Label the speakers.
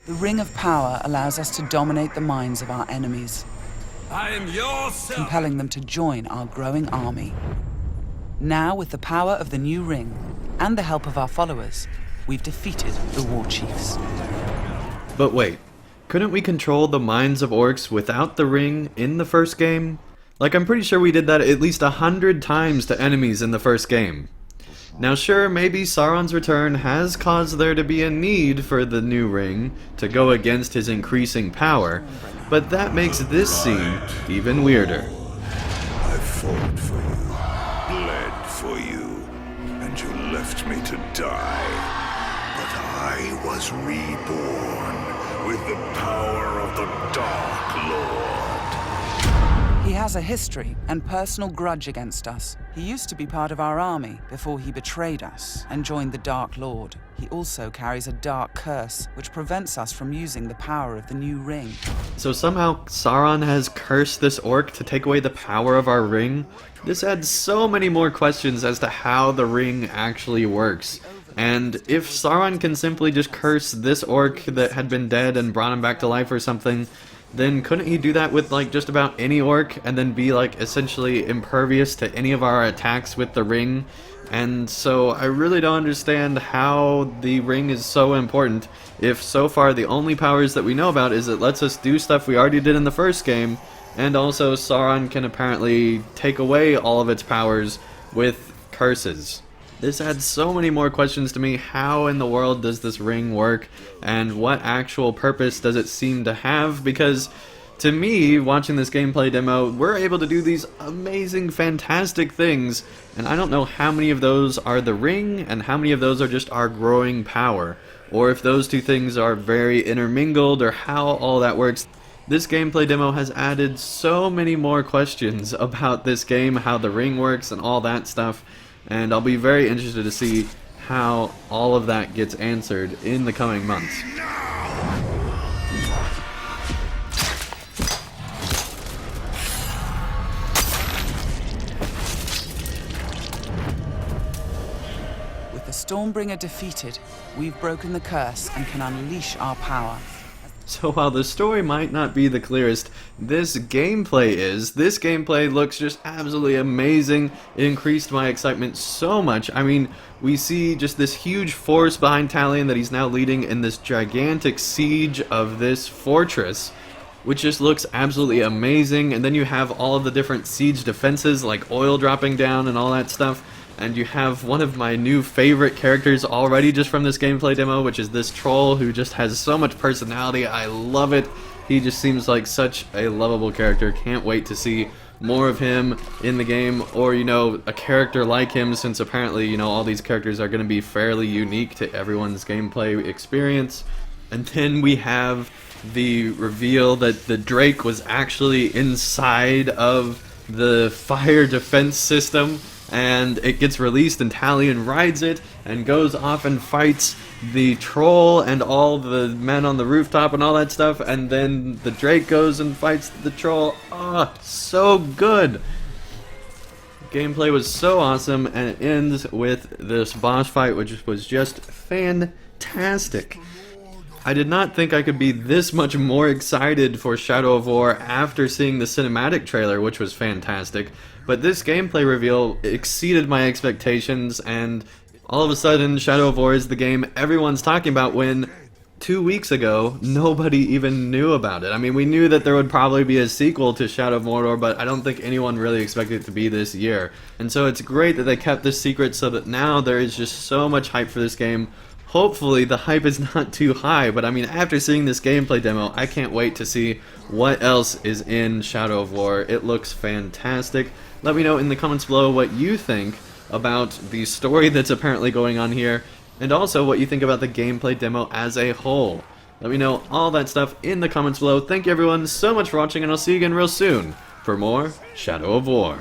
Speaker 1: The Ring of Power allows us to dominate the minds of our enemies,
Speaker 2: I am your servant.
Speaker 1: compelling them to join our growing army. Now, with the power of the new ring and the help of our followers, we've defeated the war chiefs.
Speaker 3: But wait, couldn't we control the minds of orcs without the ring in the first game? Like, I'm pretty sure we did that at least 100 times to enemies in the first game. Now sure, maybe Sauron's return has caused there to be a need for the new ring to go against his increasing power, but that makes this scene even weirder.
Speaker 4: I fought for you, bled for you, and you left me to die. But I was reborn with the power of the Dark Lord.
Speaker 1: He has a history and personal grudge against us. He used to be part of our army before he betrayed us and joined the Dark Lord. He also carries a dark curse, which prevents us from using the power of the new ring.
Speaker 3: So somehow Sauron has cursed this orc to take away the power of our ring? This adds so many more questions as to how the ring actually works. And if Sauron can simply just curse this orc that had been dead and brought him back to life or something, then couldn't he do that with like just about any orc and then be like essentially impervious to any of our attacks with the ring? And so I really don't understand how the ring is so important if so far the only powers that we know about is it lets us do stuff we already did in the first game, and also Sauron can apparently take away all of its powers with curses. This adds so many more questions to me. How in the world does this ring work, and what actual purpose does it seem to have? Because to me, watching this gameplay demo, we're able to do these amazing, fantastic things, and I don't know how many of those are the ring and how many of those are just our growing power, or if those two things are very intermingled, or how all that works. This gameplay demo has added so many more questions about this game, how the ring works and all that stuff. And I'll be very interested to see how all of that gets answered in the coming months.
Speaker 1: With the Stormbringer defeated, we've broken the curse and can unleash our power.
Speaker 3: So while the story might not be the clearest, this gameplay looks just absolutely amazing. It increased my excitement so much. I mean, we see just this huge force behind Talion that he's now leading in this gigantic siege of this fortress, which just looks absolutely amazing. And then you have all of the different siege defenses like oil dropping down and all that stuff. And you have one of my new favorite characters already just from this gameplay demo, which is this troll who just has so much personality. I love it. He just seems like such a lovable character. Can't wait to see more of him in the game, or, you know, a character like him, since apparently, you know, all these characters are going to be fairly unique to everyone's gameplay experience. And then we have the reveal that the Drake was actually inside of the fire defense system, and it gets released and Talion rides it and goes off and fights the troll and all the men on the rooftop and all that stuff, and then the Drake goes and fights the troll. Oh, so good! Gameplay was so awesome, and it ends with this boss fight which was just fantastic. I did not think I could be this much more excited for Shadow of War after seeing the cinematic trailer, which was fantastic. But this gameplay reveal exceeded my expectations, and all of a sudden Shadow of War is the game everyone's talking about, when 2 weeks ago nobody even knew about it. I mean, we knew that there would probably be a sequel to Shadow of Mordor, but I don't think anyone really expected it to be this year. And so it's great that they kept this secret so that now there is just so much hype for this game. Hopefully the hype is not too high, but I mean, after seeing this gameplay demo, I can't wait to see what else is in Shadow of War. It looks fantastic. Let me know in the comments below what you think about the story that's apparently going on here, and also what you think about the gameplay demo as a whole. Let me know all that stuff in the comments below. Thank you everyone so much for watching, and I'll see you again real soon for more Shadow of War.